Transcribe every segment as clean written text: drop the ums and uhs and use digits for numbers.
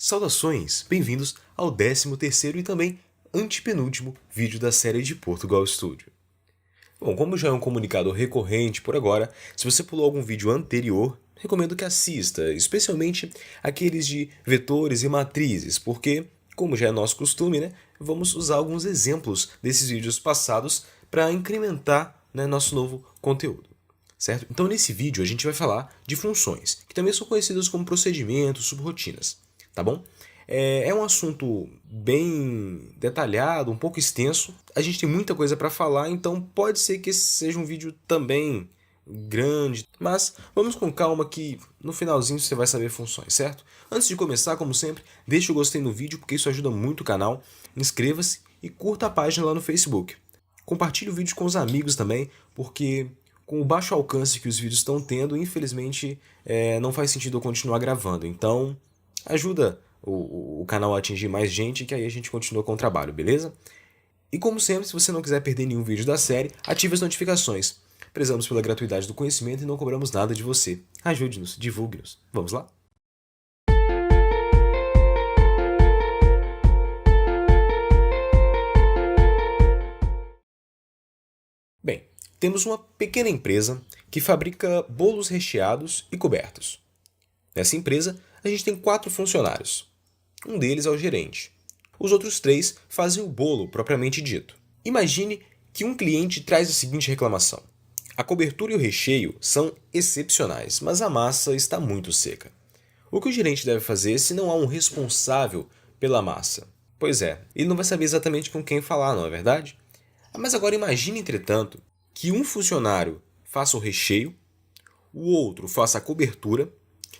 Saudações, bem-vindos ao 13º e também antepenúltimo vídeo da série de Portugal Studio. Bom, como já é um comunicado recorrente por agora, se você pulou algum vídeo anterior, recomendo que assista, especialmente aqueles de vetores e matrizes, porque, como já é nosso costume, vamos usar alguns exemplos desses vídeos passados para incrementar nosso novo conteúdo. Certo? Então, nesse vídeo, a gente vai falar de funções, que também são conhecidas como procedimentos, subrrotinas. Tá bom? É um assunto bem detalhado, um pouco extenso. A gente tem muita coisa para falar, então pode ser que esse seja um vídeo também grande. Mas vamos com calma que no finalzinho você vai saber funções, certo? Antes de começar, como sempre, deixa o gostei no vídeo porque isso ajuda muito o canal. Inscreva-se e curta a página lá no Facebook. Compartilhe o vídeo com os amigos também, porque com o baixo alcance que os vídeos estão tendo, infelizmente não faz sentido eu continuar gravando. Então, ajuda o canal a atingir mais gente, que aí a gente continua com o trabalho, beleza? E como sempre, se você não quiser perder nenhum vídeo da série, ative as notificações. Prezamos pela gratuidade do conhecimento e não cobramos nada de você. Ajude-nos, divulgue-nos. Vamos lá? Bem, temos uma pequena empresa que fabrica bolos recheados e cobertos. Nessa empresa, a gente tem 4 funcionários. Um deles é o gerente. Os outros 3 fazem o bolo propriamente dito. Imagine que um cliente traz a seguinte reclamação. A cobertura e o recheio são excepcionais, mas a massa está muito seca. O que o gerente deve fazer se não há um responsável pela massa? Pois é, ele não vai saber exatamente com quem falar, não é verdade? Mas agora imagine, entretanto, que um funcionário faça o recheio, o outro faça a cobertura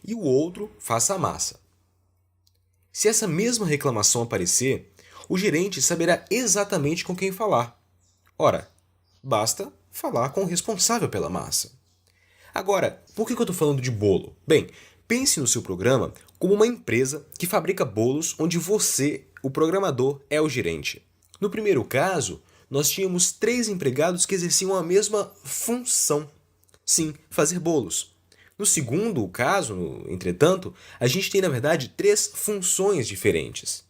e o outro faça a massa. Se essa mesma reclamação aparecer, o gerente saberá exatamente com quem falar. Ora, basta falar com o responsável pela massa. Agora, por que eu estou falando de bolo? Bem, pense no seu programa como uma empresa que fabrica bolos onde você, o programador, é o gerente. No primeiro caso, nós tínhamos 3 empregados que exerciam a mesma função. Sim, fazer bolos. No segundo caso, entretanto, a gente tem, na verdade, 3 funções diferentes,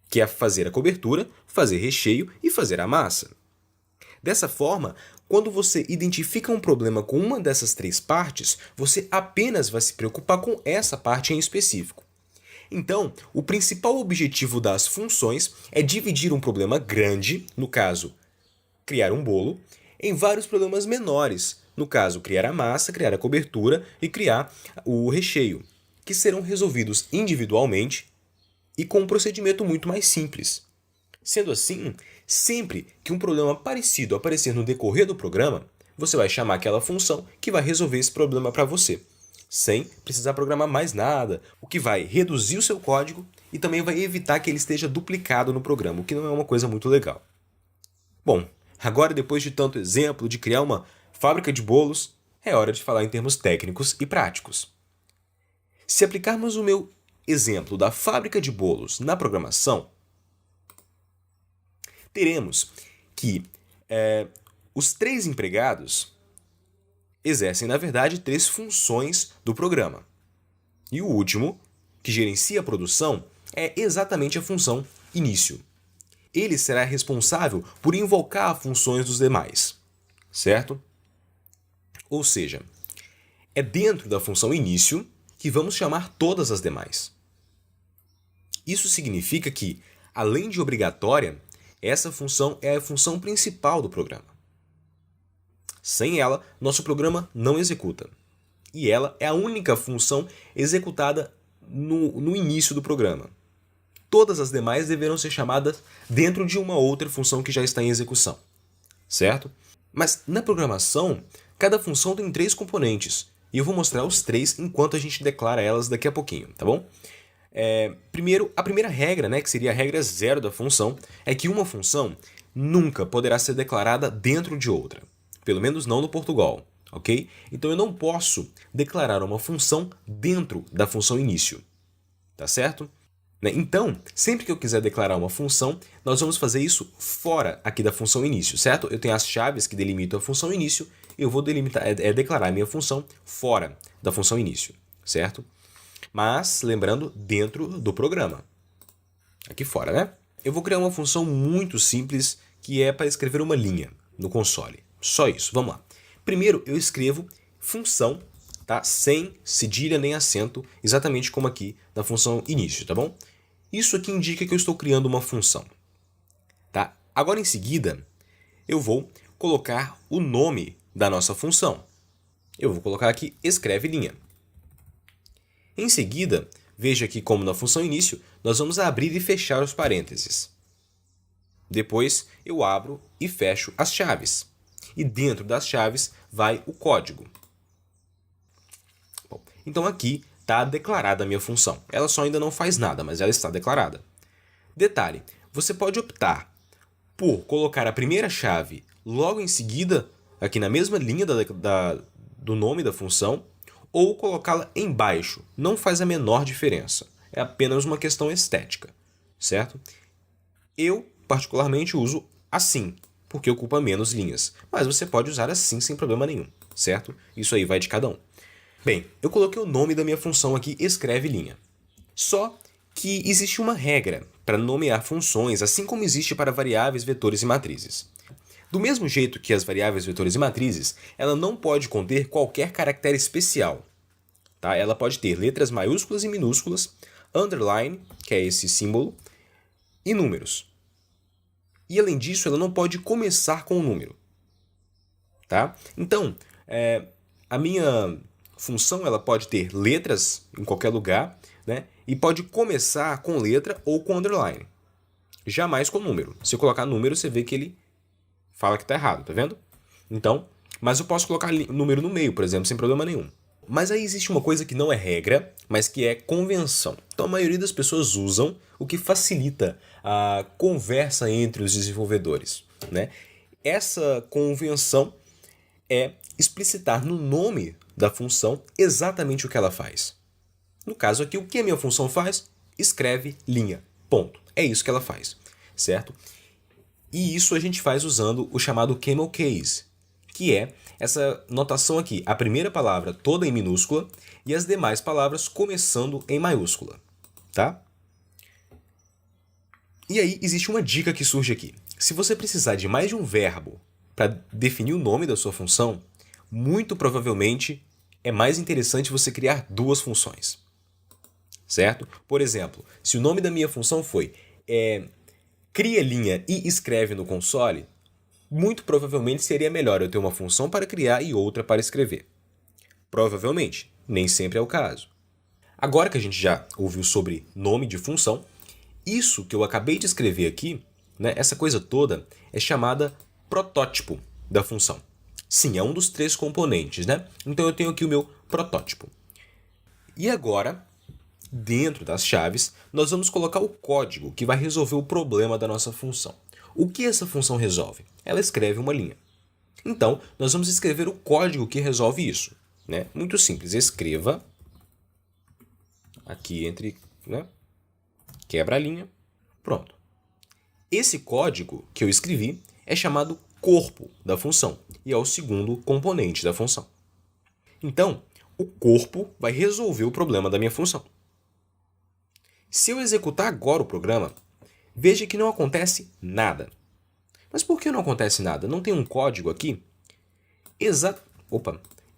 que é fazer a cobertura, fazer recheio e fazer a massa. Dessa forma, quando você identifica um problema com uma dessas 3 partes, você apenas vai se preocupar com essa parte em específico. Então, o principal objetivo das funções é dividir um problema grande, no caso, criar um bolo, em vários problemas menores, no caso, criar a massa, criar a cobertura e criar o recheio, que serão resolvidos individualmente e com um procedimento muito mais simples. Sendo assim, sempre que um problema parecido aparecer no decorrer do programa, você vai chamar aquela função que vai resolver esse problema para você, sem precisar programar mais nada, o que vai reduzir o seu código e também vai evitar que ele esteja duplicado no programa, o que não é uma coisa muito legal. Bom, agora depois de tanto exemplo de criar uma fábrica de bolos, é hora de falar em termos técnicos e práticos. Se aplicarmos o meu exemplo da fábrica de bolos na programação, teremos que os 3 empregados exercem, na verdade, 3 funções do programa. E o último, que gerencia a produção, é exatamente a função início. Ele será responsável por invocar as funções dos demais, certo? Ou seja, é dentro da função início que vamos chamar todas as demais. Isso significa que, além de obrigatória, essa função é a função principal do programa. Sem ela, nosso programa não executa. E ela é a única função executada no início do programa. Todas as demais deverão ser chamadas dentro de uma outra função que já está em execução. Certo? Mas na programação, cada função tem 3 componentes. E eu vou mostrar os 3 enquanto a gente declara elas daqui a pouquinho, tá bom? Primeiro, a primeira regra, que seria a regra 0 da função, é que uma função nunca poderá ser declarada dentro de outra. Pelo menos não no Portugal, ok? Então eu não posso declarar uma função dentro da função início, tá certo? Então, sempre que eu quiser declarar uma função, nós vamos fazer isso fora aqui da função início, certo? Eu tenho as chaves que delimitam a função início e eu vou declarar a minha função fora da função início, certo? Mas, lembrando, dentro do programa. Aqui fora, né? Eu vou criar uma função muito simples que é para escrever uma linha no console. Só isso, vamos lá. Primeiro eu escrevo função, tá? Sem cedilha nem acento, exatamente como aqui na função início, tá bom? Isso aqui indica que eu estou criando uma função, tá? Agora em seguida, eu vou colocar o nome da nossa função. Eu vou colocar aqui escreve linha. Em seguida, veja que como na função início, nós vamos abrir e fechar os parênteses. Depois, eu abro e fecho as chaves. E dentro das chaves vai o código. Bom, então aqui está declarada a minha função. Ela só ainda não faz nada, mas ela está declarada. Detalhe, você pode optar por colocar a primeira chave logo em seguida, aqui na mesma linha do nome da função, ou colocá-la embaixo. Não faz a menor diferença. É apenas uma questão estética, certo? Eu, particularmente, uso assim, porque ocupa menos linhas. Mas você pode usar assim sem problema nenhum, certo? Isso aí vai de cada um. Bem, eu coloquei o nome da minha função aqui, escreve linha. Só que existe uma regra para nomear funções, assim como existe para variáveis, vetores e matrizes. Do mesmo jeito que as variáveis, vetores e matrizes, ela não pode conter qualquer caractere especial. Tá? Ela pode ter letras maiúsculas e minúsculas, underline, que é esse símbolo, e números. E além disso, ela não pode começar com um número. Tá? Então, a minha função ela pode ter letras em qualquer lugar, né? E pode começar com letra ou com underline. Jamais com número. Se eu colocar número, você vê que ele fala que está errado, tá vendo? Então, mas eu posso colocar número no meio, por exemplo, sem problema nenhum. Mas aí existe uma coisa que não é regra, mas que é convenção. Então a maioria das pessoas usam, o que facilita a conversa entre os desenvolvedores, né? Essa convenção é explicitar no nome da função exatamente o que ela faz. No caso aqui, o que a minha função faz? Escreve linha. Ponto. É isso que ela faz, certo? E isso a gente faz usando o chamado camel case, que é essa notação aqui, a primeira palavra toda em minúscula e as demais palavras começando em maiúscula, tá? E aí existe uma dica que surge aqui. Se você precisar de mais de um verbo para definir o nome da sua função, muito provavelmente é mais interessante você criar duas funções, certo? Por exemplo, se o nome da minha função foi cria linha e escreve no console, muito provavelmente seria melhor eu ter uma função para criar e outra para escrever. Provavelmente, nem sempre é o caso. Agora que a gente já ouviu sobre nome de função, isso que eu acabei de escrever aqui, né, essa coisa toda, é chamada protótipo da função. Sim, é um dos 3 componentes, né? Então eu tenho aqui o meu protótipo. E agora, dentro das chaves, nós vamos colocar o código que vai resolver o problema da nossa função. O que essa função resolve? Ela escreve uma linha. Então, nós vamos escrever o código que resolve isso, né? Muito simples, escreva aqui entre, né? Quebra a linha, pronto. Esse código que eu escrevi é chamado corpo da função e é o segundo componente da função. Então, o corpo vai resolver o problema da minha função. Se eu executar agora o programa, veja que não acontece nada. Mas por que não acontece nada? Não tem um código aqui?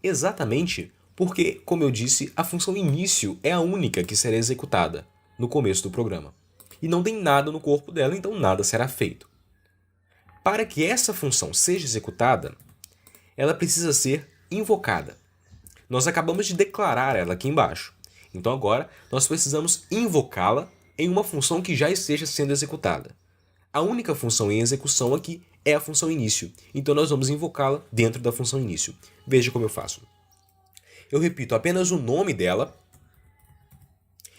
Exatamente porque, como eu disse, a função início é a única que será executada no começo do programa. E não tem nada no corpo dela, então nada será feito. Para que essa função seja executada, ela precisa ser invocada. Nós acabamos de declarar ela aqui embaixo. Então agora nós precisamos invocá-la em uma função que já esteja sendo executada. A única função em execução aqui é a função início. Então nós vamos invocá-la dentro da função início. Veja como eu faço. Eu repito apenas o nome dela,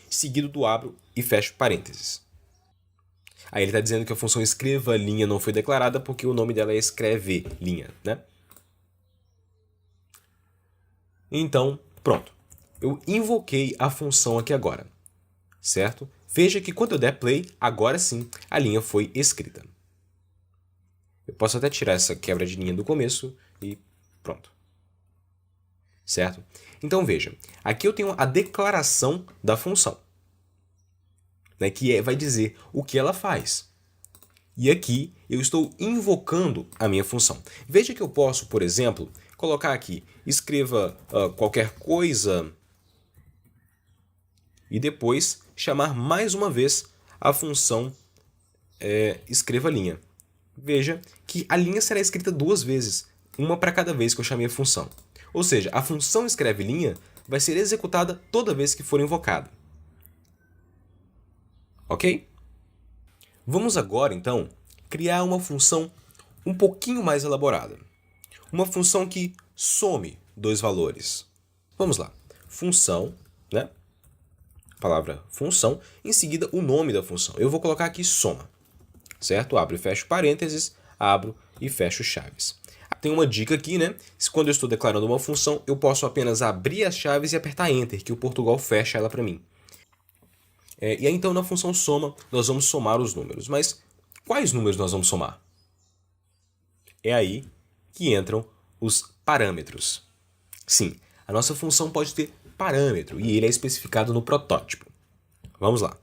seguido do abro e fecho parênteses. Aí ele está dizendo que a função escreva linha não foi declarada porque o nome dela é escreve linha, né? Então, pronto. Eu invoquei a função aqui agora, certo? Veja que quando eu der play, agora sim, a linha foi escrita. Eu posso até tirar essa quebra de linha do começo e pronto. certo? Então veja, aqui eu tenho a declaração da função, né, que vai dizer o que ela faz. E aqui eu estou invocando a minha função. Veja que eu posso, por exemplo, colocar aqui, escreva qualquer coisa e depois chamar mais uma vez a função escreva linha. Veja que a linha será escrita duas vezes, uma para cada vez que eu chamei a função. Ou seja, a função escreve linha vai ser executada toda vez que for invocada. Ok? Vamos agora, então, criar uma função um pouquinho mais elaborada. Uma função que some dois valores. Vamos lá. Função, né? Palavra função, em seguida o nome da função. Eu vou colocar aqui soma, certo? Abro e fecho parênteses, abro e fecho chaves. Tem uma dica aqui, né? Quando eu estou declarando uma função, eu posso apenas abrir as chaves e apertar Enter, que o Portugal fecha ela para mim. E aí, então, na função soma, nós vamos somar os números. Mas quais números nós vamos somar? É aí que entram os parâmetros. Sim, a nossa função pode ter parâmetro e ele é especificado no protótipo. Vamos lá.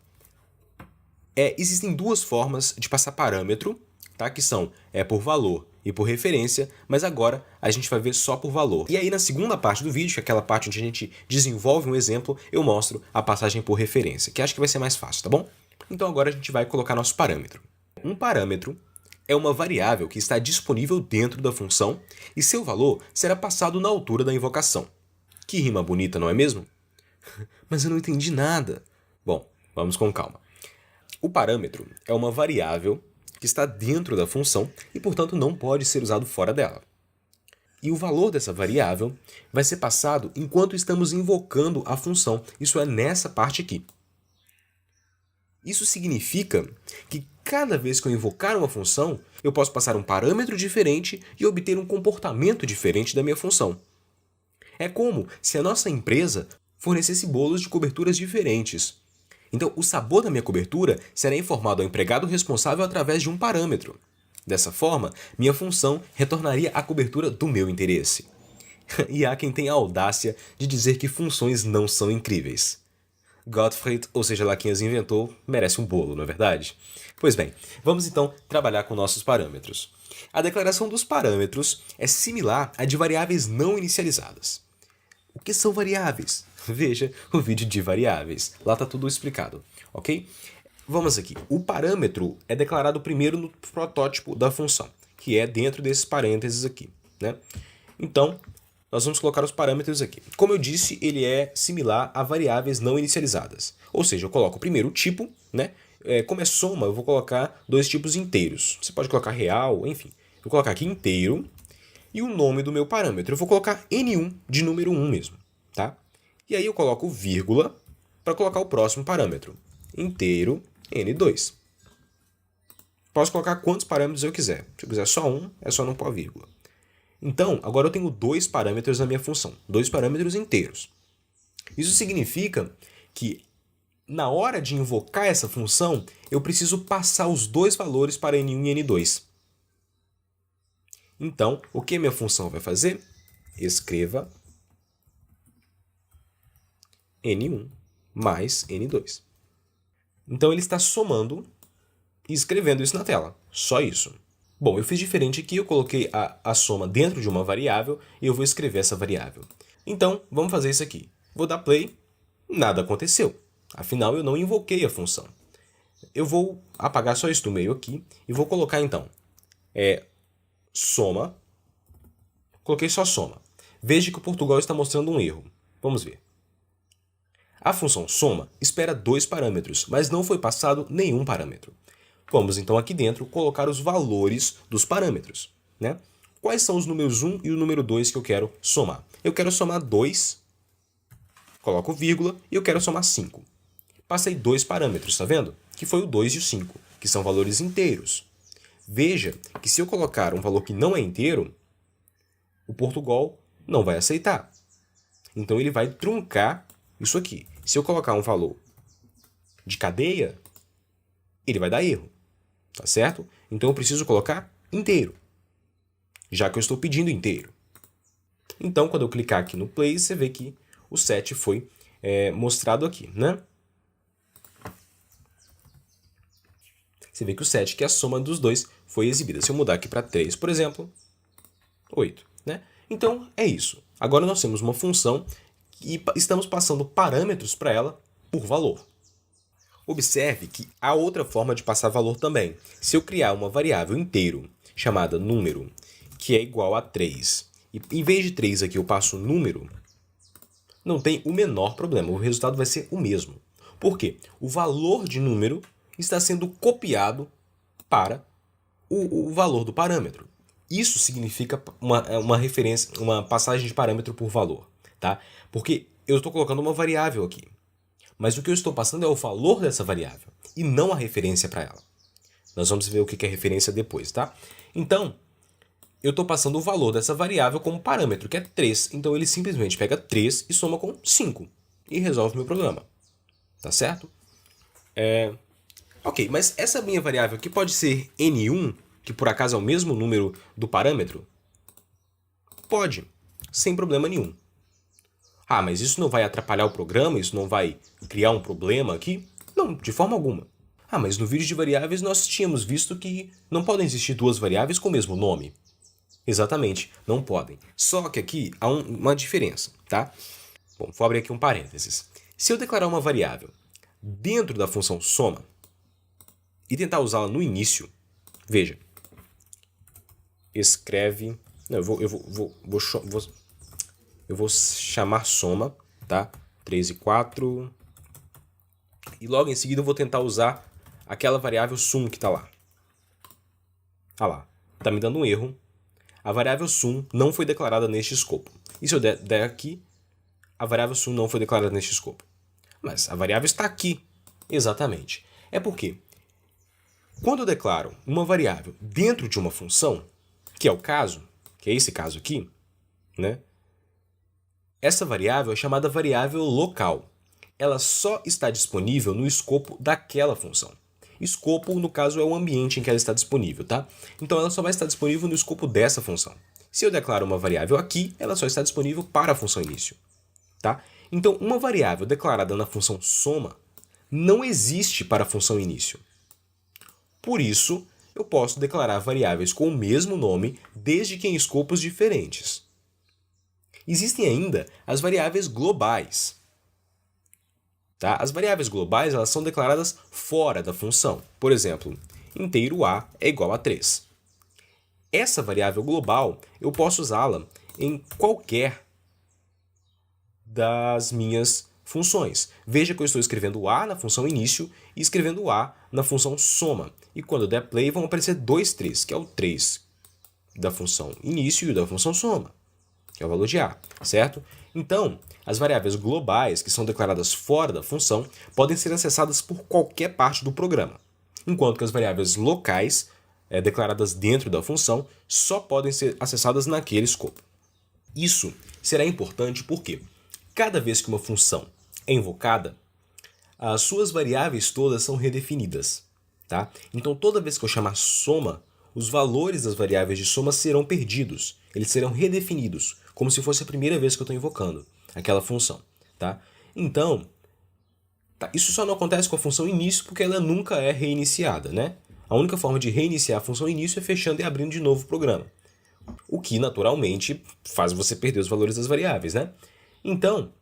Existem duas formas de passar parâmetro, tá? Que são por valor e por referência, mas agora a gente vai ver só por valor. E aí na segunda parte do vídeo, que é aquela parte onde a gente desenvolve um exemplo, eu mostro a passagem por referência, que acho que vai ser mais fácil, tá bom? Então agora a gente vai colocar nosso parâmetro. Um parâmetro é uma variável que está disponível dentro da função e seu valor será passado na altura da invocação. Que rima bonita, não é mesmo? Mas eu não entendi nada. Bom, vamos com calma. O parâmetro é uma variável que está dentro da função e, portanto, não pode ser usado fora dela. E o valor dessa variável vai ser passado enquanto estamos invocando a função, isso é nessa parte aqui. Isso significa que cada vez que eu invocar uma função, eu posso passar um parâmetro diferente e obter um comportamento diferente da minha função. É como se a nossa empresa fornecesse bolos de coberturas diferentes. Então, o sabor da minha cobertura será informado ao empregado responsável através de um parâmetro. Dessa forma, minha função retornaria a cobertura do meu interesse. E há quem tenha a audácia de dizer que funções não são incríveis. Gottfried, ou seja lá quem as inventou, merece um bolo, não é verdade? Pois bem, vamos então trabalhar com nossos parâmetros. A declaração dos parâmetros é similar à de variáveis não inicializadas. O que são variáveis? Veja o vídeo de variáveis. Lá está tudo explicado, ok? Vamos aqui. O parâmetro é declarado primeiro no protótipo da função, que é dentro desses parênteses aqui, né? Então, nós vamos colocar os parâmetros aqui. Como eu disse, ele é similar a variáveis não inicializadas. Ou seja, eu coloco primeiro o tipo, né? Como é soma, eu vou colocar dois tipos inteiros. Você pode colocar real, enfim. Eu vou colocar aqui inteiro e o nome do meu parâmetro. Eu vou colocar N1 de número 1 mesmo, tá? E aí eu coloco vírgula para colocar o próximo parâmetro. Inteiro N2. Posso colocar quantos parâmetros eu quiser. Se eu quiser só um, é só não pôr vírgula. Então, agora eu tenho dois parâmetros na minha função. Dois parâmetros inteiros. Isso significa que na hora de invocar essa função, eu preciso passar os dois valores para N1 e N2. Então, o que a minha função vai fazer? Escreva N1 mais N2. Então, ele está somando e escrevendo isso na tela. Só isso. Bom, eu fiz diferente aqui, eu coloquei a soma dentro de uma variável e eu vou escrever essa variável. Então, vamos fazer isso aqui. Vou dar play, nada aconteceu. Afinal, eu não invoquei a função. Eu vou apagar só isso do meio aqui e vou colocar, então, soma. Coloquei só soma. Veja que o Portugal está mostrando um erro. Vamos ver. A função soma espera dois parâmetros, mas não foi passado nenhum parâmetro. Vamos então aqui dentro colocar os valores dos parâmetros, né? Quais são os números 1 e o número 2 que eu quero somar? Eu quero somar 2, coloco vírgula, e eu quero somar 5. Passei dois parâmetros, tá vendo? Que foi o 2 e o 5, que são valores inteiros. Veja que se eu colocar um valor que não é inteiro, o Portugal não vai aceitar. Então ele vai truncar isso aqui. Se eu colocar um valor de cadeia, ele vai dar erro. Tá certo? Então eu preciso colocar inteiro, já que eu estou pedindo inteiro. Então, quando eu clicar aqui no play, você vê que o 7 foi mostrado aqui, né? Você vê que o 7, que é a soma dos dois, foi exibida. Se eu mudar aqui para 3, por exemplo, 8, né? Então, é isso. Agora nós temos uma função e estamos passando parâmetros para ela por valor. Observe que há outra forma de passar valor também. Se eu criar uma variável inteiro chamada número, que é igual a 3, e em vez de 3 aqui eu passo número, não tem o menor problema, o resultado vai ser o mesmo. Por quê? O valor de número está sendo copiado para o valor do parâmetro. Isso significa uma referência, uma passagem de parâmetro por valor, tá? Porque eu estou colocando uma variável aqui, mas o que eu estou passando é o valor dessa variável e não a referência para ela. Nós vamos ver o que é referência depois, tá? Então, eu estou passando o valor dessa variável como parâmetro, que é 3. Então, ele simplesmente pega 3 e soma com 5 e resolve o meu problema. Tá certo? Ok, mas essa minha variável aqui pode ser n1, que por acaso é o mesmo número do parâmetro? Pode, sem problema nenhum. Ah, mas isso não vai atrapalhar o programa? Isso não vai criar um problema aqui? Não, de forma alguma. Ah, mas no vídeo de variáveis nós tínhamos visto que não podem existir duas variáveis com o mesmo nome. Exatamente, não podem. Só que aqui há uma diferença, tá? Bom, vou abrir aqui um parênteses. Se eu declarar uma variável dentro da função soma e tentar usá-la no início, veja, escreve... Não, eu vou chamar soma, tá? 3 e 4. E logo em seguida eu vou tentar usar aquela variável sum que está lá. Ah lá, está me dando um erro. A variável sum não foi declarada neste escopo. E se eu der aqui, a variável sum não foi declarada neste escopo. Mas a variável está aqui. Exatamente. É porque quando eu declaro uma variável dentro de uma função, que é o caso, que é esse caso aqui, né? Essa variável é chamada variável local. Ela só está disponível no escopo daquela função. Escopo, no caso, é o ambiente em que ela está disponível, tá? Então, ela só vai estar disponível no escopo dessa função. Se eu declaro uma variável aqui, ela só está disponível para a função início, tá? Então, uma variável declarada na função soma não existe para a função início. Por isso, eu posso declarar variáveis com o mesmo nome, desde que em escopos diferentes. Existem ainda as variáveis globais. Tá? As variáveis globais elas são declaradas fora da função. Por exemplo, inteiro A é igual a 3. Essa variável global eu posso usá-la em qualquer das minhas funções. Veja que eu estou escrevendo A na função início e escrevendo A na função soma. E quando eu der play vão aparecer dois 3, que é o 3 da função início e da função soma, que é o valor de A, certo? Então, as variáveis globais, que são declaradas fora da função, podem ser acessadas por qualquer parte do programa, enquanto que as variáveis locais, declaradas dentro da função, só podem ser acessadas naquele escopo. Isso será importante porque, cada vez que uma função é invocada, as suas variáveis todas são redefinidas. Tá? Então, toda vez que eu chamar soma, os valores das variáveis de soma serão perdidos. Eles serão redefinidos, como se fosse a primeira vez que eu estou invocando aquela função. Tá? Então, isso só não acontece com a função início porque ela nunca é reiniciada. Né? A única forma de reiniciar a função início é fechando e abrindo de novo o programa. O que, naturalmente, faz você perder os valores das variáveis. Né? Então,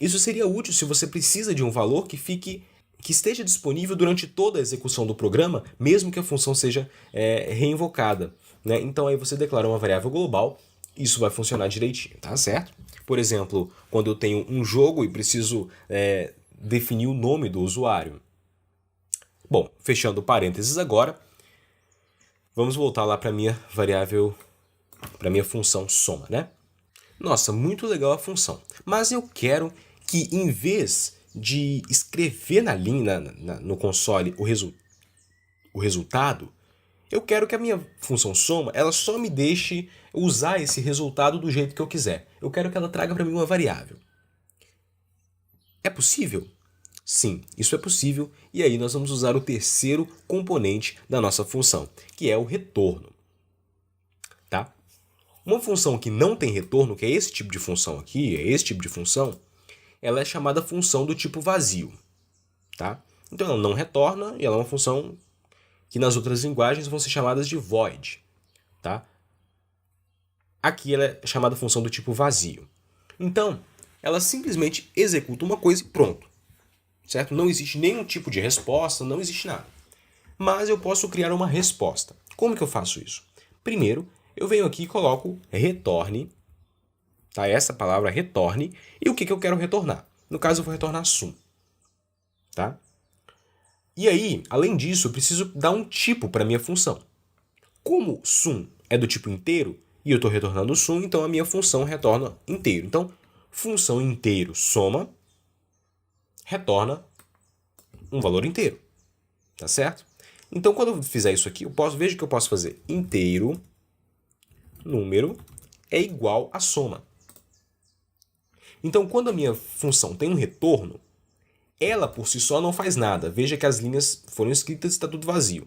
isso seria útil se você precisa de um valor que esteja disponível durante toda a execução do programa, mesmo que a função seja reinvocada. Né? Então, aí você declara uma variável global, isso vai funcionar direitinho, tá certo? Por exemplo, quando eu tenho um jogo e preciso definir o nome do usuário. Bom, fechando parênteses agora, vamos voltar lá para a minha variável, para a minha função soma, né? Nossa, muito legal a função, mas eu quero que em vez de escrever na linha, no console o resultado, eu quero que a minha função soma ela só me deixe usar esse resultado do jeito que eu quiser. Eu quero que ela traga para mim uma variável. É possível? Sim, isso é possível e aí nós vamos usar o terceiro componente da nossa função, que é o retorno. Tá? Uma função que não tem retorno, que é esse tipo de função aqui, ela é chamada função do tipo vazio. Tá? Então ela não retorna e ela é uma função que nas outras linguagens vão ser chamadas de void. Tá? Aqui ela é chamada função do tipo vazio. Então, ela simplesmente executa uma coisa e pronto. Certo? Não existe nenhum tipo de resposta, não existe nada. Mas eu posso criar uma resposta. Como que eu faço isso? Primeiro, eu venho aqui e coloco retorne, tá? Essa palavra retorne, e o que eu quero retornar? No caso, eu vou retornar sum. Tá? E aí, além disso, eu preciso dar um tipo para a minha função. Como sum é do tipo inteiro, e eu estou retornando sum, então a minha função retorna inteiro. Então, função inteiro soma, retorna um valor inteiro. Tá certo? Então, quando eu fizer isso aqui, veja que eu posso fazer inteiro, número, é igual a soma. Então, quando a minha função tem um retorno, ela por si só não faz nada. Veja que as linhas foram escritas e está tudo vazio.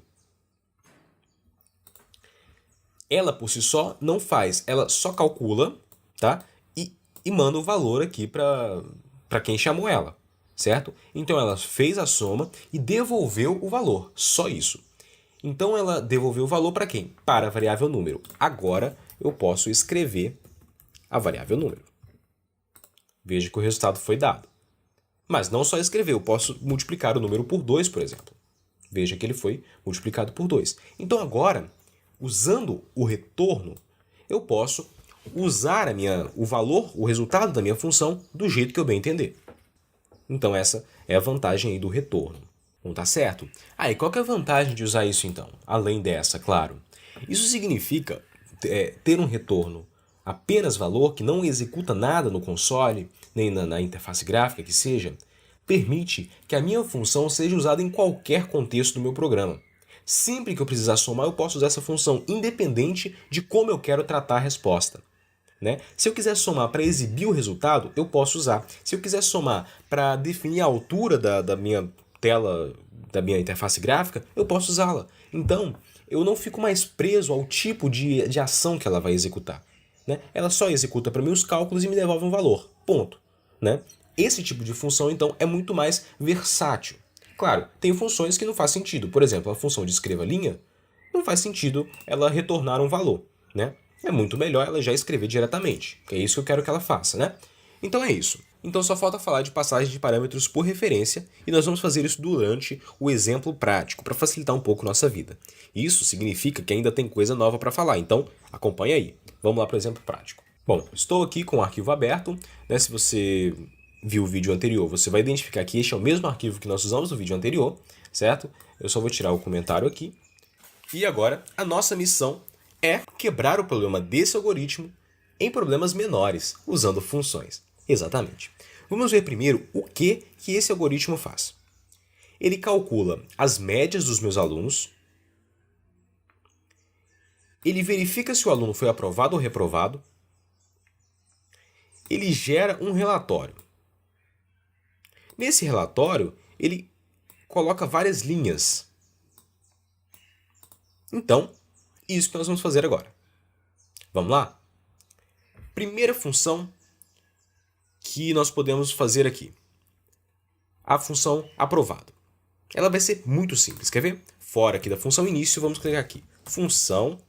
Ela por si só não faz, ela só calcula, tá? E manda o valor aqui para quem chamou ela, certo? Então ela fez a soma e devolveu o valor, só isso. Então ela devolveu o valor para quem? Para a variável número. Agora eu posso escrever a variável número. Veja que o resultado foi dado. Mas não só escrever, eu posso multiplicar o número por 2, por exemplo. Veja que ele foi multiplicado por 2. Então agora, usando o retorno, eu posso usar o valor, o resultado da minha função do jeito que eu bem entender. Então essa é a vantagem aí do retorno. Não tá certo? E qual que é a vantagem de usar isso então? Além dessa, claro. Isso significa ter um retorno apenas valor, que não executa nada no console, nem na interface gráfica que seja, permite que a minha função seja usada em qualquer contexto do meu programa. Sempre que eu precisar somar, eu posso usar essa função, independente de como eu quero tratar a resposta. Né? Se eu quiser somar para exibir o resultado, eu posso usar. Se eu quiser somar para definir a altura da minha tela, da minha interface gráfica, eu posso usá-la. Então, eu não fico mais preso ao tipo de ação que ela vai executar. Né? Ela só executa para mim os cálculos e me devolve um valor. Ponto. Né? Esse tipo de função, então, é muito mais versátil. Claro, tem funções que não faz sentido. Por exemplo, a função de escreva linha, não faz sentido ela retornar um valor. Né? É muito melhor ela já escrever diretamente. É isso que eu quero que ela faça, né? Então é isso. Então só falta falar de passagem de parâmetros por referência e nós vamos fazer isso durante o exemplo prático, para facilitar um pouco nossa vida. Isso significa que ainda tem coisa nova para falar, então acompanha aí. Vamos lá para o exemplo prático. Bom, estou aqui com o arquivo aberto, né? Se você viu o vídeo anterior, você vai identificar que este é o mesmo arquivo que nós usamos no vídeo anterior, certo? Eu só vou tirar o comentário aqui. E agora, a nossa missão é quebrar o problema desse algoritmo em problemas menores, usando funções. Exatamente. Vamos ver primeiro o que esse algoritmo faz. Ele calcula as médias dos meus alunos, ele verifica se o aluno foi aprovado ou reprovado, ele gera um relatório. Nesse relatório, ele coloca várias linhas. Então, isso que nós vamos fazer agora. Vamos lá? Primeira função que nós podemos fazer aqui. A função aprovado. Ela vai ser muito simples, quer ver? Fora aqui da função início, vamos clicar aqui. Função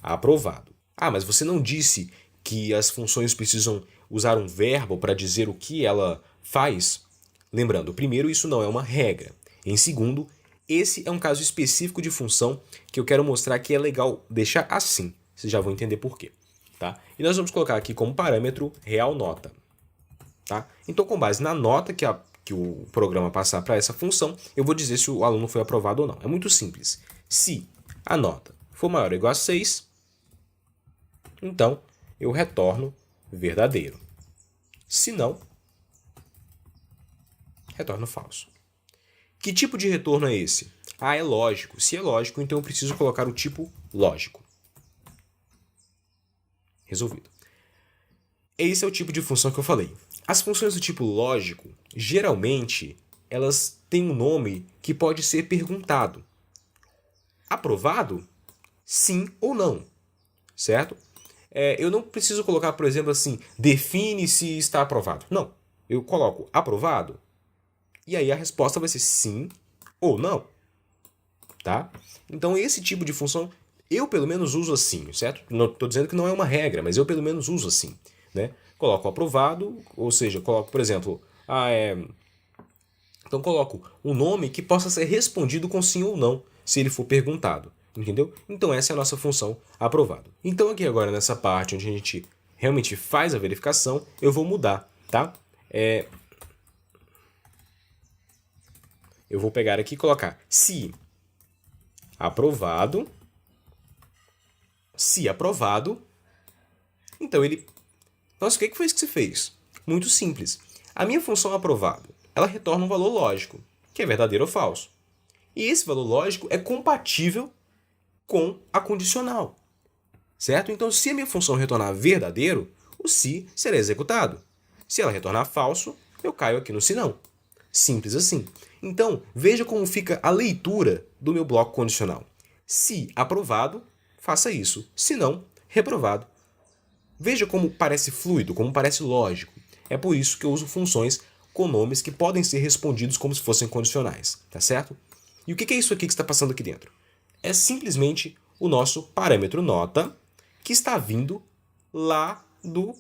aprovado. Mas você não disse que as funções precisam usar um verbo para dizer o que ela faz? Lembrando, primeiro, isso não é uma regra. Em segundo, esse é um caso específico de função que eu quero mostrar que é legal deixar assim. Vocês já vão entender por quê. Tá? E nós vamos colocar aqui como parâmetro real nota. Tá? Então, com base na nota que o programa passar para essa função, eu vou dizer se o aluno foi aprovado ou não. É muito simples. Se a nota for maior ou igual a 6, então eu retorno verdadeiro. Se não, retorno falso. Que tipo de retorno é esse? É lógico. Se é lógico, então eu preciso colocar o tipo lógico. Resolvido. Esse é o tipo de função que eu falei. As funções do tipo lógico, geralmente, elas têm um nome que pode ser perguntado. Aprovado? Sim ou não. Certo? eu não preciso colocar, por exemplo, assim, define se está aprovado. Não. Eu coloco aprovado e aí a resposta vai ser sim ou não. Tá? Então, esse tipo de função eu pelo menos uso assim, certo? Não estou dizendo que não é uma regra, mas eu pelo menos uso assim. Né? Coloco aprovado, ou seja, coloco, por exemplo, então coloco um nome que possa ser respondido com sim ou não, se ele for perguntado. Entendeu? Então essa é a nossa função aprovado. Então aqui agora nessa parte onde a gente realmente faz a verificação, eu vou mudar, tá? Eu vou pegar aqui e colocar se aprovado, então ele... Nossa, o que foi isso que você fez? Muito simples. A minha função aprovado, ela retorna um valor lógico, que é verdadeiro ou falso. E esse valor lógico é compatível com a condicional. Certo? Então, se a minha função retornar verdadeiro, o se será executado. Se ela retornar falso, eu caio aqui no se não. Simples assim. Então, veja como fica a leitura do meu bloco condicional. Se aprovado, faça isso. Se não, reprovado. Veja como parece fluido, como parece lógico. É por isso que eu uso funções com nomes que podem ser respondidos como se fossem condicionais. Tá certo? E o que é isso aqui que está passando aqui dentro? É simplesmente o nosso parâmetro nota que está vindo lá do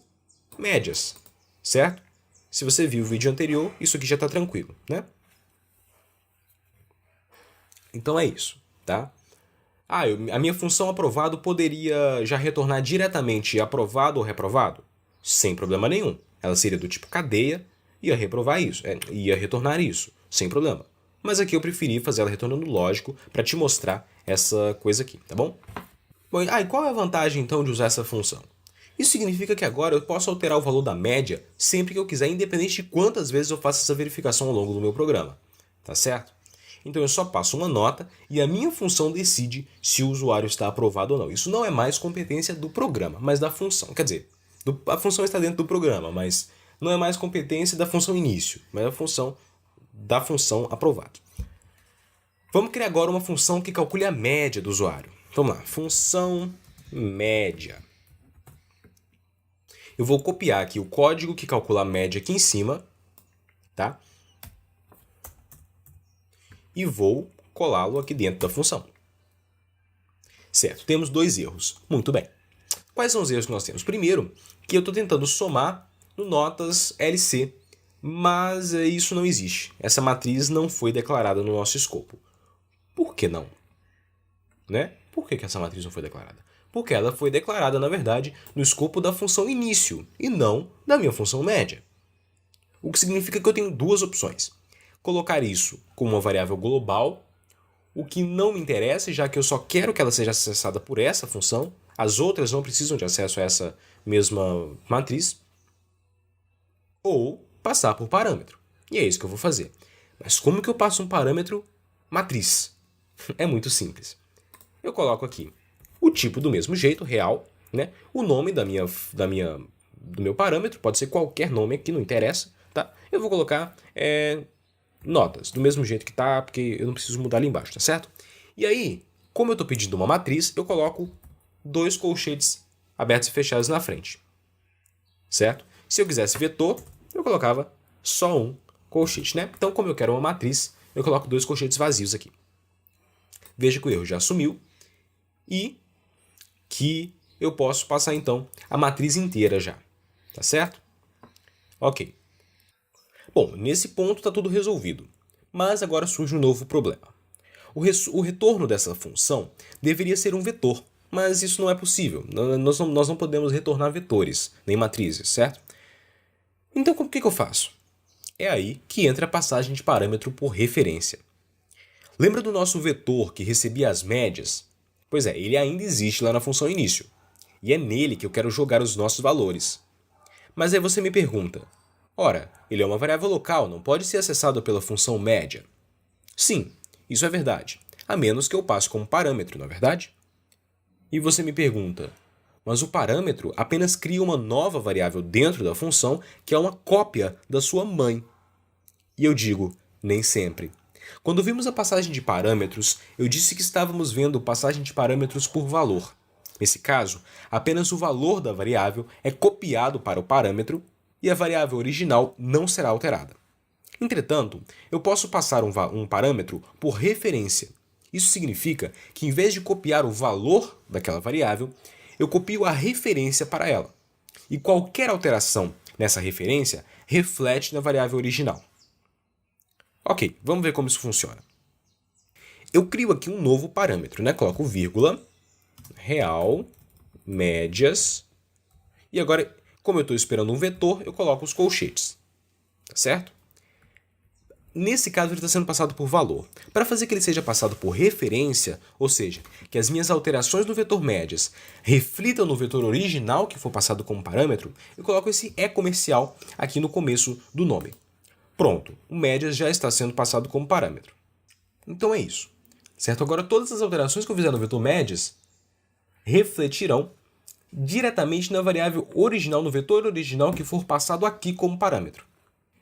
médias, certo? Se você viu o vídeo anterior, isso aqui já está tranquilo, né? Então é isso, tá? A minha função aprovado poderia já retornar diretamente aprovado ou reprovado? Sem problema nenhum. Ela seria do tipo cadeia e ia reprovar isso, ia retornar isso, sem problema. Mas aqui eu preferi fazer ela retornando lógico para te mostrar essa coisa aqui, tá bom? Bom, e qual é a vantagem então de usar essa função? Isso significa que agora eu posso alterar o valor da média sempre que eu quiser, independente de quantas vezes eu faço essa verificação ao longo do meu programa. Tá certo? Então eu só passo uma nota e a minha função decide se o usuário está aprovado ou não. Isso não é mais competência do programa, mas da função. Quer dizer, a função está dentro do programa, mas não é mais competência da função início, mas da função aprovado. Vamos criar agora uma função que calcule a média do usuário. Vamos lá, função média. Eu vou copiar aqui o código que calcula a média aqui em cima, tá? E vou colá-lo aqui dentro da função. Certo, temos dois erros. Muito bem. Quais são os erros que nós temos? Primeiro, que eu estou tentando somar no notas LC, mas isso não existe. Essa matriz não foi declarada no nosso escopo. Por que não? Né? Por que essa matriz não foi declarada? Porque ela foi declarada, na verdade, no escopo da função início e não da minha função média. O que significa que eu tenho duas opções. Colocar isso como uma variável global, o que não me interessa, já que eu só quero que ela seja acessada por essa função, as outras não precisam de acesso a essa mesma matriz, ou passar por parâmetro. E é isso que eu vou fazer. Mas como que eu passo um parâmetro matriz? É muito simples. Eu coloco aqui o tipo do mesmo jeito, real, né? O nome do meu parâmetro, pode ser qualquer nome aqui, não interessa, tá? Eu vou colocar notas, do mesmo jeito que tá, porque eu não preciso mudar ali embaixo, tá certo? E aí, como eu estou pedindo uma matriz, eu coloco dois colchetes abertos e fechados na frente, certo? Se eu quisesse vetor, eu colocava só um colchete, né? Então, como eu quero uma matriz, eu coloco dois colchetes vazios aqui. Veja que o erro já sumiu e que eu posso passar, então, a matriz inteira já. Tá certo? Ok. Bom, nesse ponto está tudo resolvido. Mas agora surge um novo problema. O retorno dessa função deveria ser um vetor, mas isso não é possível. Nós não podemos retornar vetores, nem matrizes, certo? Então, o que eu faço? É aí que entra a passagem de parâmetro por referência. Lembra do nosso vetor que recebia as médias? Pois é, ele ainda existe lá na função início. E é nele que eu quero jogar os nossos valores. Mas aí você me pergunta, ora, ele é uma variável local, não pode ser acessado pela função média? Sim, isso é verdade, a menos que eu passe como parâmetro, não é verdade? E você me pergunta, mas o parâmetro apenas cria uma nova variável dentro da função que é uma cópia da sua mãe. E eu digo, nem sempre. Quando vimos a passagem de parâmetros, eu disse que estávamos vendo passagem de parâmetros por valor. Nesse caso, apenas o valor da variável é copiado para o parâmetro e a variável original não será alterada. Entretanto, eu posso passar um parâmetro por referência. Isso significa que, em vez de copiar o valor daquela variável, eu copio a referência para ela. E qualquer alteração nessa referência reflete na variável original. Ok, vamos ver como isso funciona. Eu crio aqui um novo parâmetro, né? Coloco vírgula, real, médias, e agora, como eu estou esperando um vetor, eu coloco os colchetes, tá certo? Nesse caso, ele está sendo passado por valor. Para fazer que ele seja passado por referência, ou seja, que as minhas alterações no vetor médias reflitam no vetor original que for passado como parâmetro, eu coloco esse E comercial aqui no começo do nome. Pronto, o médias já está sendo passado como parâmetro. Então é isso. Certo? Agora, todas as alterações que eu fizer no vetor médias refletirão diretamente na variável original, no vetor original que for passado aqui como parâmetro.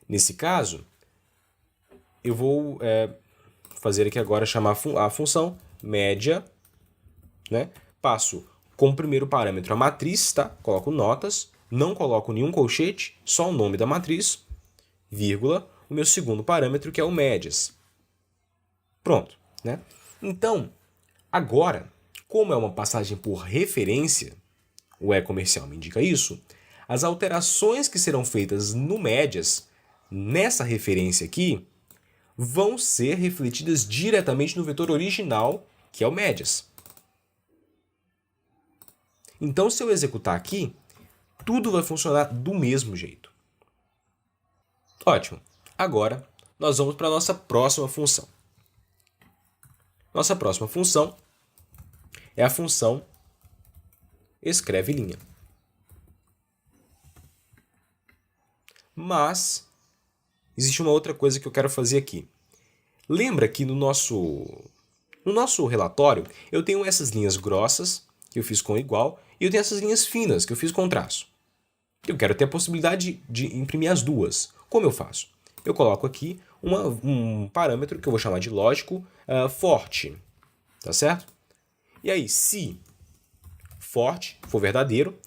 Nesse caso, eu vou fazer aqui agora chamar a função média, né? Passo como primeiro parâmetro a matriz, tá? Coloco notas, não coloco nenhum colchete, só o nome da matriz, vírgula, o meu segundo parâmetro que é o médias. Pronto, né? Então, agora, como é uma passagem por referência, o E comercial me indica isso, as alterações que serão feitas no médias, nessa referência aqui, vão ser refletidas diretamente no vetor original, que é o médias. Então, se eu executar aqui, tudo vai funcionar do mesmo jeito. Ótimo. Agora, nós vamos para a nossa próxima função. Nossa próxima função é a função escreve linha. Mas existe uma outra coisa que eu quero fazer aqui. Lembra que no nosso relatório eu tenho essas linhas grossas, que eu fiz com igual, e eu tenho essas linhas finas, que eu fiz com traço. Eu quero ter a possibilidade de imprimir as duas. Como eu faço? Eu coloco aqui um parâmetro que eu vou chamar de lógico forte. Tá certo? E aí, se forte for verdadeiro,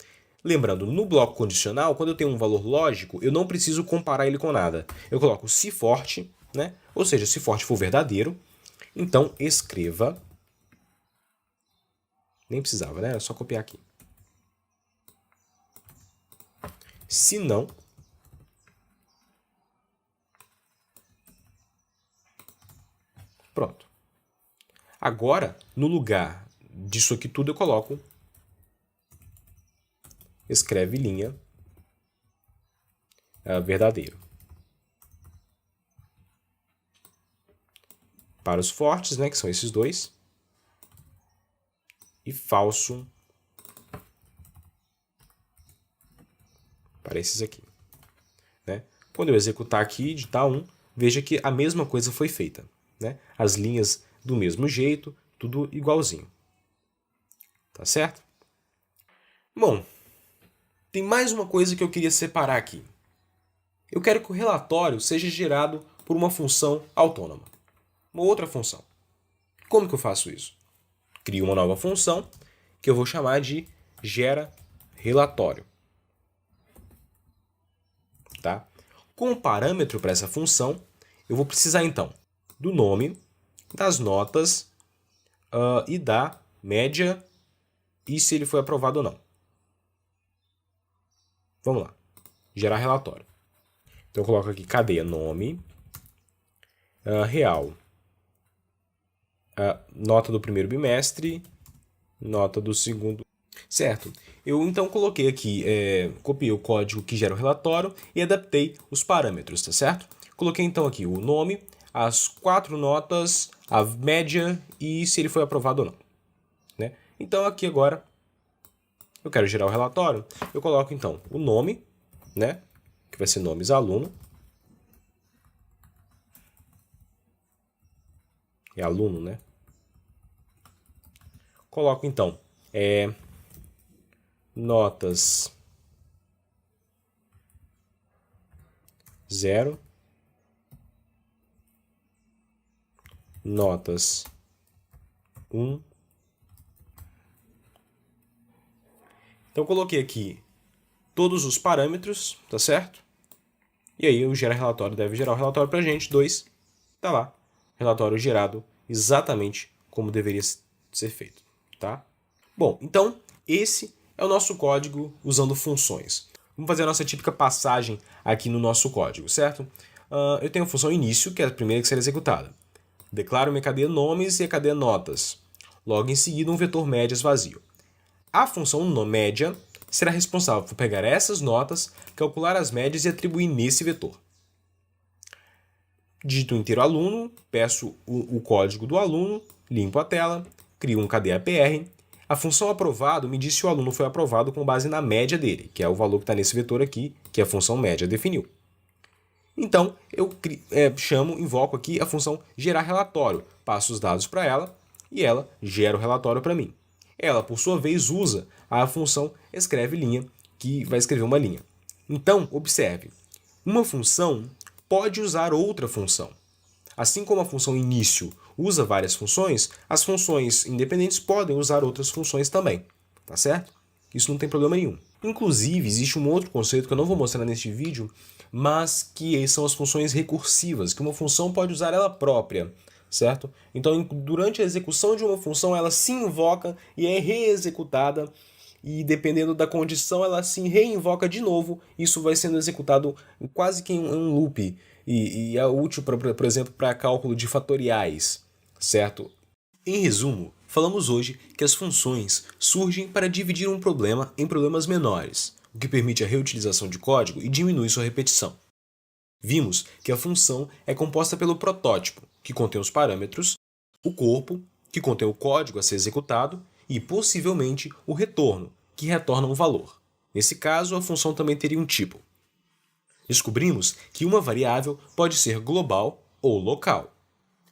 lembrando, no bloco condicional, quando eu tenho um valor lógico, eu não preciso comparar ele com nada. Eu coloco se forte, né? Ou seja, se forte for verdadeiro, então escreva. Nem precisava, né? Era só copiar aqui. Se não, pronto. Agora, no lugar disso aqui tudo, eu coloco escreve linha verdadeiro. Para os fortes, né, que são esses dois, e falso para esses aqui. Né? Quando eu executar aqui, digitar 1, veja que a mesma coisa foi feita. Né? As linhas do mesmo jeito, tudo igualzinho. Tá certo? Bom, tem mais uma coisa que eu queria separar aqui. Eu quero que o relatório seja gerado por uma função autônoma. Uma outra função. Como que eu faço isso? Crio uma nova função que eu vou chamar de gera relatório. Tá? Como parâmetro para essa função, eu vou precisar então do nome, das notas e da média e se ele foi aprovado ou não. Vamos lá. Gerar relatório. Então eu coloco aqui cadeia nome, real, nota do primeiro bimestre, nota do segundo. Certo. Eu então coloquei aqui, copiei o código que gera o relatório e adaptei os parâmetros, tá certo? Coloquei então aqui o nome, as 4 notas, a média e se ele foi aprovado ou não. Né? Então aqui agora eu quero gerar o relatório, eu coloco então o nome, né? Que vai ser nomes aluno. É aluno, né? Coloco então notas 0, notas 1, Então eu coloquei aqui todos os parâmetros, tá certo? E aí o gera relatório deve gerar o relatório para a gente, 2, tá lá, relatório gerado exatamente como deveria ser feito, tá? Bom, então esse é o nosso código usando funções. Vamos fazer a nossa típica passagem aqui no nosso código, certo? Eu tenho a função início, que é a primeira que será executada. Declaro minha cadeia nomes e a cadeia notas. Logo em seguida, um vetor médias vazio. A função média será responsável por pegar essas notas, calcular as médias e atribuir nesse vetor. Digito o inteiro aluno, peço o código do aluno, limpo a tela, crio um cadeia PR. A função aprovado me diz se o aluno foi aprovado com base na média dele, que é o valor que está nesse vetor aqui, que a função média definiu. Então, eu invoco aqui a função gerar relatório, passo os dados para ela e ela gera o relatório para mim. Ela, por sua vez, usa a função escreve linha, que vai escrever uma linha. Então, observe, uma função pode usar outra função. Assim como a função início usa várias funções, as funções independentes podem usar outras funções também, tá certo? Isso não tem problema nenhum. Inclusive, existe um outro conceito que eu não vou mostrar neste vídeo, mas que são as funções recursivas, que uma função pode usar ela própria, certo? Então, durante a execução de uma função, ela se invoca e é reexecutada, e dependendo da condição, ela se reinvoca de novo. Isso vai sendo executado quase que em um loop, e é útil, por exemplo, para cálculo de fatoriais, certo? Em resumo, falamos hoje que as funções surgem para dividir um problema em problemas menores, o que permite a reutilização de código e diminui sua repetição. Vimos que a função é composta pelo protótipo, que contém os parâmetros, o corpo, que contém o código a ser executado, e, possivelmente, o retorno, que retorna um valor. Nesse caso, a função também teria um tipo. Descobrimos que uma variável pode ser global ou local.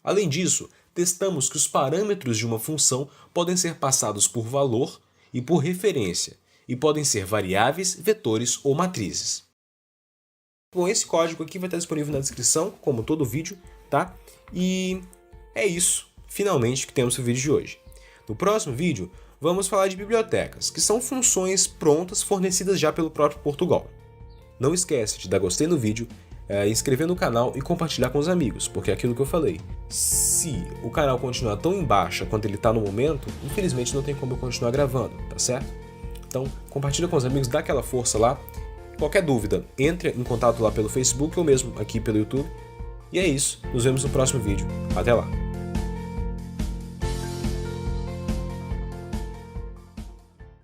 Além disso, testamos que os parâmetros de uma função podem ser passados por valor e por referência, e podem ser variáveis, vetores ou matrizes. Bom, esse código aqui vai estar disponível na descrição, como todo vídeo, tá? E é isso, finalmente, que temos o vídeo de hoje. No próximo vídeo, vamos falar de bibliotecas, que são funções prontas fornecidas já pelo próprio Portugal. Não esquece de dar gostei no vídeo, inscrever no canal e compartilhar com os amigos, porque é aquilo que eu falei. Se o canal continuar tão em baixa quanto ele está no momento, infelizmente não tem como eu continuar gravando, tá certo? Então, compartilha com os amigos, dá aquela força lá. Qualquer dúvida, entre em contato lá pelo Facebook ou mesmo aqui pelo YouTube. E é isso, nos vemos no próximo vídeo. Até lá!